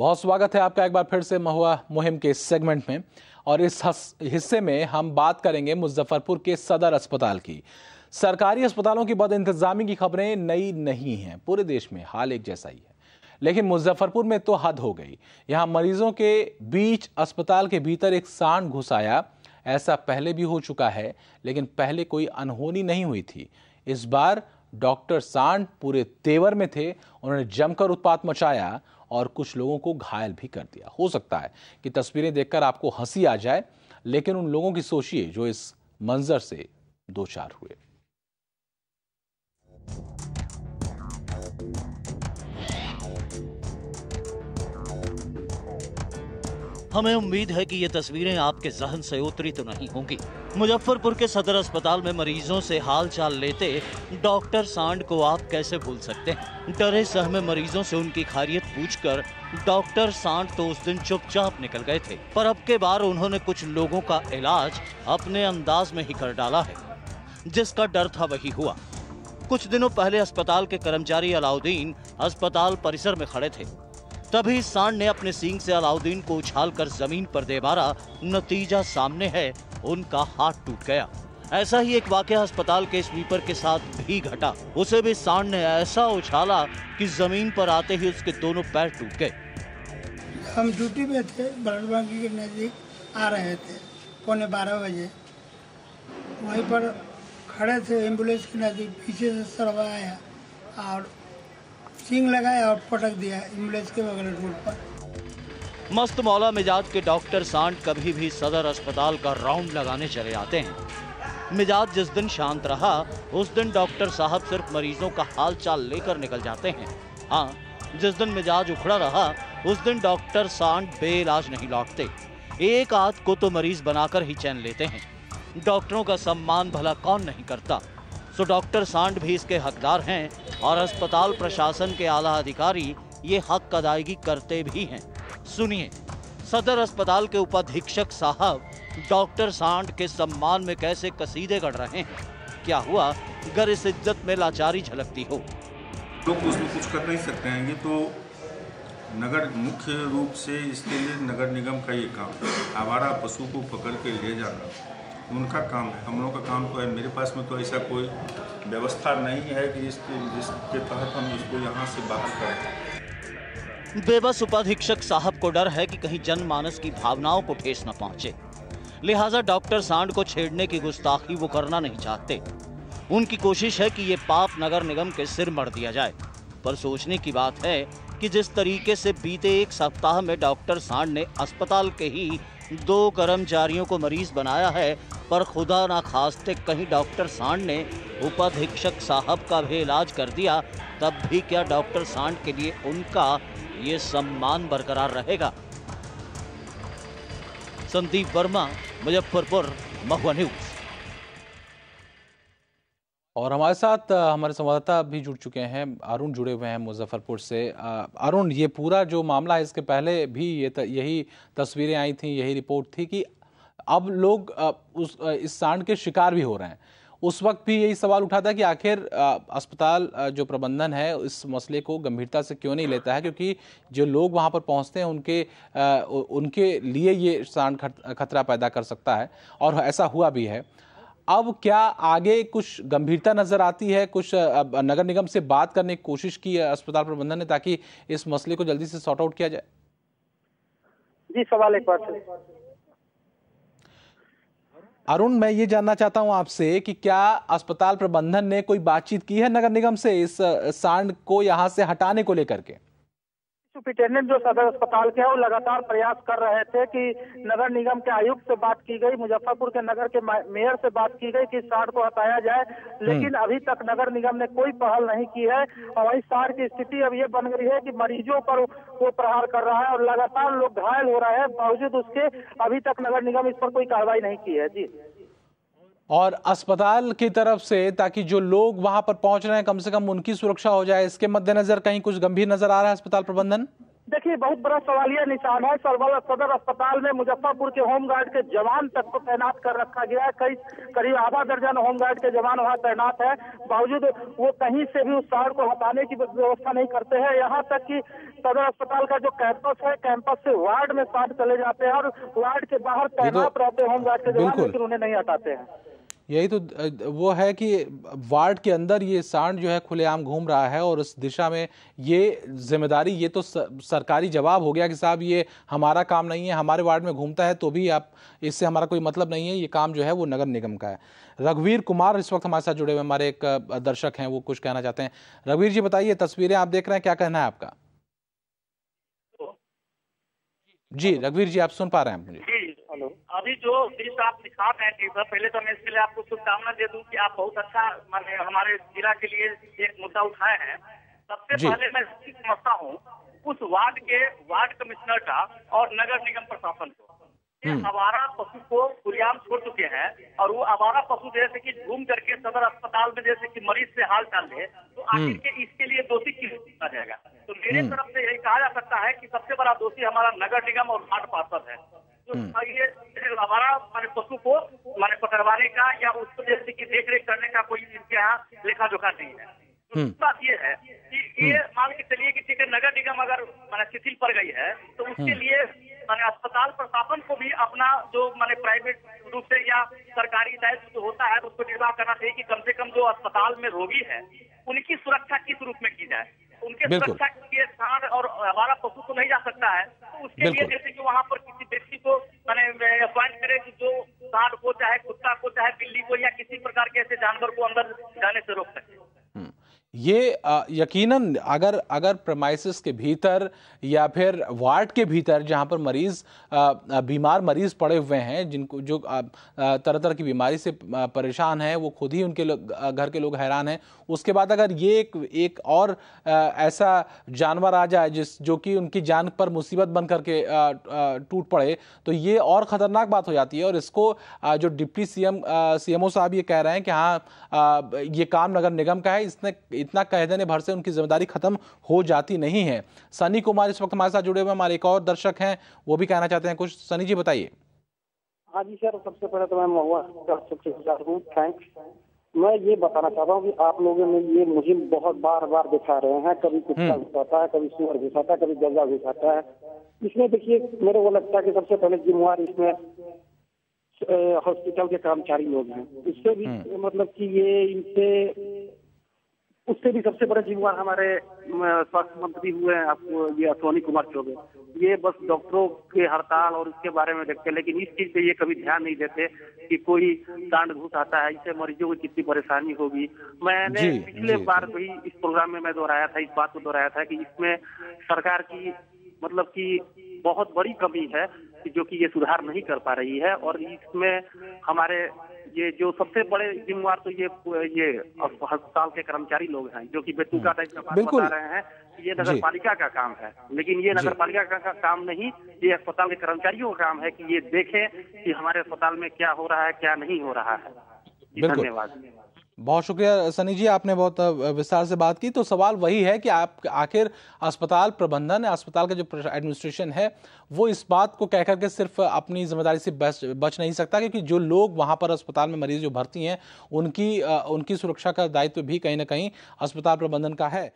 बहुत स्वागत है आपका एक बार फिर से महुआ मुहिम के इस सेगमेंट में। और इस हिस्से में हम बात करेंगे मुजफ्फरपुर के सदर अस्पताल की। सरकारी अस्पतालों की बदइंतजामी की खबरें नई नहीं हैं, पूरे देश में हाल एक जैसा ही है, लेकिन मुजफ्फरपुर में तो हद हो गई। यहां मरीजों के बीच अस्पताल के भीतर एक सांड घुस आया। ऐसा पहले भी हो चुका है, लेकिन पहले कोई अनहोनी नहीं हुई थी। इस बार डॉक्टर सांड पूरे तेवर में थे, उन्होंने जमकर उत्पात मचाया और कुछ लोगों को घायल भी कर दिया। हो सकता है कि तस्वीरें देखकर आपको हंसी आ जाए, लेकिन उन लोगों की सोचिए जो इस मंजर से दो चार हुए। हमें उम्मीद है कि ये तस्वीरें आपके जहन से उतरी तो नहीं होंगी। मुजफ्फरपुर के सदर अस्पताल में मरीजों से हाल चाल लेते डॉक्टर सांड को आप कैसे भूल सकते हैं। डरे सहमे मरीजों से उनकी खैरियत पूछकर डॉक्टर सांड तो उस दिन चुपचाप निकल गए थे, पर अब के बार उन्होंने कुछ लोगों का इलाज अपने अंदाज में ही कर डाला है। जिसका डर था वही हुआ। कुछ दिनों पहले अस्पताल के कर्मचारी अलाउद्दीन अस्पताल परिसर में खड़े थे, तभी सांड ने अपने सींग से अलाउद्दीन को उछालकर जमीन पर दे मारा। नतीजा सामने है, उनका हाथ टूट गया। ऐसा ही एक वाकया अस्पताल के स्वीपर के साथ भी घटा। उसे भी सांड ने ऐसा उछाला कि जमीन पर आते ही उसके दोनों पैर टूट गए। हम ड्यूटी में थे, ब्लड बैंक के नज़दीक आ रहे थे 11:15 बजे। वहीं पर खड़े थे एम्बुलेंस के नज़दीक, पीछे से सरवा आया और सींग लगाया और पटक दिया एम्बुलेंस के बगल रोड पर। मस्त मौला मिजाज के डॉक्टर सांड कभी भी सदर अस्पताल का राउंड लगाने चले आते हैं। मिजाज जिस दिन शांत रहा, उस दिन डॉक्टर साहब सिर्फ मरीजों का हाल चाल लेकर निकल जाते हैं। हाँ, जिस दिन मिजाज उखड़ा रहा, उस दिन डॉक्टर सांड बेइलाज नहीं लौटते। एक आध को तो मरीज बनाकर ही चैन लेते हैं। डॉक्टरों का सम्मान भला कौन नहीं करता। सो डॉक्टर सांड भी इसके हकदार हैं और अस्पताल प्रशासन के आला अधिकारी ये हक अदायगी करते भी हैं। सुनिए, सदर अस्पताल के उपाधीक्षक साहब डॉक्टर सांड के सम्मान में कैसे कसीदे गढ़ रहे हैं। क्या हुआ अगर इस इज्जत में लाचारी झलकती हो। लोग उसमें कुछ कर नहीं सकते हैं। ये तो नगर मुख्य रूप से इसके लिए नगर निगम का ये काम है। आवारा पशु को पकड़ के ले जाना उनका काम है, हम लोगों का काम तो है। मेरे पास में तो ऐसा कोई व्यवस्था नहीं है कि जिसके तहत हम इसको यहाँ से बाहर करें। बेबस उपाधीक्षक साहब को डर है कि कहीं जनमानस की भावनाओं को ठेस न पहुंचे, लिहाजा डॉक्टर सांड को छेड़ने की गुस्ताखी वो करना नहीं चाहते। उनकी कोशिश है कि ये पाप नगर निगम के सिर मढ़ दिया जाए। पर सोचने की बात है कि जिस तरीके से बीते एक सप्ताह में डॉक्टर सांड ने अस्पताल के ही 2 कर्मचारियों को मरीज बनाया है, पर खुदा ना खास्ते कहीं डॉक्टर सांड ने उपाधीक्षक साहब का भी इलाज कर दिया, तब भी क्या डॉक्टर सांड के लिए उनका ये सम्मान बरकरार रहेगा। संदीप वर्मा, मुजफ्फरपुर, महुआ न्यूज। और हमारे साथ हमारे संवाददाता भी जुड़ चुके हैं, अरुण जुड़े हुए हैं मुजफ्फरपुर से। अरुण, ये पूरा जो मामला है, इसके पहले भी यही तस्वीरें आई थी, यही रिपोर्ट थी कि अब लोग इस सांड के शिकार भी हो रहे हैं। उस वक्त भी यही सवाल उठा था कि आखिर अस्पताल जो प्रबंधन है इस मसले को गंभीरता से क्यों नहीं लेता है, क्योंकि जो लोग वहां पर पहुंचते हैं उनके लिए ये सांड खतरा पैदा कर सकता है, और ऐसा हुआ भी है। अब क्या आगे कुछ गंभीरता नजर आती है? कुछ नगर निगम से बात करने की कोशिश की है अस्पताल प्रबंधन ने, ताकि इस मसले को जल्दी से सॉर्ट आउट किया जाए? जी, सवाल एक बार अरुण, मैं ये जानना चाहता हूं आपसे कि क्या अस्पताल प्रबंधन ने कोई बातचीत की है नगर निगम से इस सांड को यहां से हटाने को लेकर के? सुपरिटेंडेंट जो सदर अस्पताल के हैं वो लगातार प्रयास कर रहे थे कि नगर निगम के आयुक्त से बात की गई, मुजफ्फरपुर के नगर के मेयर से बात की गई कि सांड को हटाया जाए, लेकिन अभी तक नगर निगम ने कोई पहल नहीं की है। और वही सांड की स्थिति अब ये बन गई है कि मरीजों पर वो प्रहार कर रहा है और लगातार लोग घायल हो रहे हैं। बावजूद उसके अभी तक नगर निगम इस पर कोई कार्रवाई नहीं की है। जी, और अस्पताल की तरफ से ताकि जो लोग वहां पर पहुंच रहे हैं कम से कम उनकी सुरक्षा हो जाए, इसके मद्देनजर कहीं कुछ गंभीर नजर आ रहा है अस्पताल प्रबंधन? देखिए, बहुत बड़ा सवालिया निशान है। सदर अस्पताल में मुजफ्फरपुर के होमगार्ड के जवान तक को तैनात कर रखा गया है। करीब आधा दर्जन होमगार्ड के जवान वहां तैनात है। बावजूद वो कहीं से भी उस सांड को हटाने की व्यवस्था नहीं करते हैं। यहाँ तक कि सदर अस्पताल का जो कैंपस है, कैंपस से वार्ड में सांड चले जाते हैं और वार्ड के बाहर तैनात रहते हैं होमगार्ड के जवान, लेकिन उन्हें नहीं हटाते हैं। यही तो वो है कि वार्ड के अंदर ये सांड जो है खुलेआम घूम रहा है और उस दिशा में ये जिम्मेदारी, ये तो सरकारी जवाब हो गया कि साहब ये हमारा काम नहीं है, हमारे वार्ड में घूमता है तो भी आप इससे हमारा कोई मतलब नहीं है, ये काम जो है वो नगर निगम का है। रघुवीर कुमार इस वक्त हमारे साथ जुड़े हुए, हमारे एक दर्शक हैं, वो कुछ कहना चाहते हैं। रघुवीर जी बताइए, तस्वीरें आप देख रहे हैं, क्या कहना है आपका? जी रघुवीर जी, आप सुन पा रहे हैं मुझे? अभी जो दृश्य आप दिखा रहे हैं टीवी पर, पहले तो मैं इसके लिए आपको शुभकामना दे दूं कि आप बहुत अच्छा माने हमारे जिला के लिए एक मुद्दा उठाए हैं। सबसे पहले मैं समझता हूं उस वार्ड कमिश्नर का और नगर निगम प्रशासन को, आवारा पशु को खुलेआम छोड़ चुके हैं और वो आवारा पशु जैसे कि घूम करके सदर अस्पताल में जैसे कि मरीज से हाल चाल ले, तो आखिर के इसके लिए दोषी किस माना जाएगा? तो मेरे तरफ से यही कहा जा सकता है कि सबसे बड़ा दोषी हमारा नगर निगम और वार्ड पार्षद है। तो ये हमारा माने पशु को माने पकड़वाने का या उसको जैसे कि देख रेख करने का कोई इनके यहाँ लेखा जोखा नहीं है। तो बात ये है कि ये मान के चलिए कि ठीक है, नगर निगम अगर माने शिथिल पड़ गई है तो उसके लिए माने अस्पताल प्रशासन को भी अपना जो माने प्राइवेट रूप से या सरकारी दायित्व जो होता है उसको निर्वाह करना चाहिए कि कम से कम जो अस्पताल में रोगी है उनकी सुरक्षा किस रूप में की जाए। उनके सुरक्षा के लिए सांड और हमारा पशु तो नहीं जा सकता है, तो उसके लिए जैसे कि वहाँ पर किसी व्यक्ति को मैंने अपॉइंट करे कि जो सांड को, चाहे कुत्ता को, चाहे बिल्ली को या किसी प्रकार के ऐसे जानवर को अंदर जाने से रोक सके। ये यकीनन अगर प्रेमाइसिस के भीतर या फिर वार्ड के भीतर जहां पर मरीज बीमार मरीज पड़े हुए हैं, जिनको जो तरह तरह की बीमारी से परेशान हैं, वो खुद ही उनके घर के लोग हैरान हैं, उसके बाद अगर ये एक और ऐसा जानवर आ जाए जो कि उनकी जान पर मुसीबत बन करके टूट पड़े, तो ये और खतरनाक बात हो जाती है। और इसको जो डिप्टी सीएमओ साहब ये कह रहे हैं कि हाँ ये काम नगर निगम का है, इसने इतना कह देने भर से उनकी जिम्मेदारी खत्म हो जाती नहीं है। सनी कुमार इस वक्त हमारे साथ जुड़े हुए, हमारे एक और दर्शक हैं, वो भी कहना चाहते हैं कुछ। सनी जी बताइए। हाँ जी सर, सबसे पहले तो मैं महुआ हूँ, थैंक्स। मैं ये बताना चाहता हूँ कि आप लोगों ने ये मुझे बहुत बार दिखा रहे हैं, कभी कुत्ता घुसाता है, कभी सुअर घुसाता है, कभी गजा घुसाता है। इसमें देखिए मेरे को लगता है कि सबसे पहले जिम्मेवार इसमें हॉस्पिटल के कर्मचारी लोग हैं। इससे भी मतलब कि ये इनसे उससे भी सबसे बड़े जिम्मेवार हमारे स्वास्थ्य मंत्री हुए हैं आपको ये अश्विनी कुमार चौबे। ये बस डॉक्टरों के हड़ताल और उसके बारे में देखते हैं, लेकिन इस चीज पे ये कभी ध्यान नहीं देते कि कोई सांड घुस आता है, इससे मरीजों को कितनी परेशानी होगी। मैंने पिछले बार भी इस प्रोग्राम में मैं दोहराया था, इस बात को दोहराया था कि इसमें सरकार की मतलब कि बहुत बड़ी कमी है जो कि ये सुधार नहीं कर पा रही है। और इसमें हमारे ये जो सबसे बड़े जिम्मेवार तो ये अस्पताल के कर्मचारी लोग हैं, जो कि बेतुका टाइप का बात बता रहे हैं। ये नगर पालिका का काम है, लेकिन ये नगर पालिका का काम नहीं, ये अस्पताल के कर्मचारियों का काम है कि ये देखें कि हमारे अस्पताल में क्या हो रहा है, क्या नहीं हो रहा है। धन्यवाद। बहुत शुक्रिया सनी जी, आपने बहुत विस्तार से बात की। तो सवाल वही है कि आप आखिर अस्पताल प्रबंधन, अस्पताल का जो एडमिनिस्ट्रेशन है, वो इस बात को कहकर के सिर्फ अपनी जिम्मेदारी से बच नहीं सकता, क्योंकि जो लोग वहां पर अस्पताल में मरीज जो भर्ती हैं उनकी सुरक्षा का दायित्व भी कहीं ना कहीं अस्पताल प्रबंधन का है।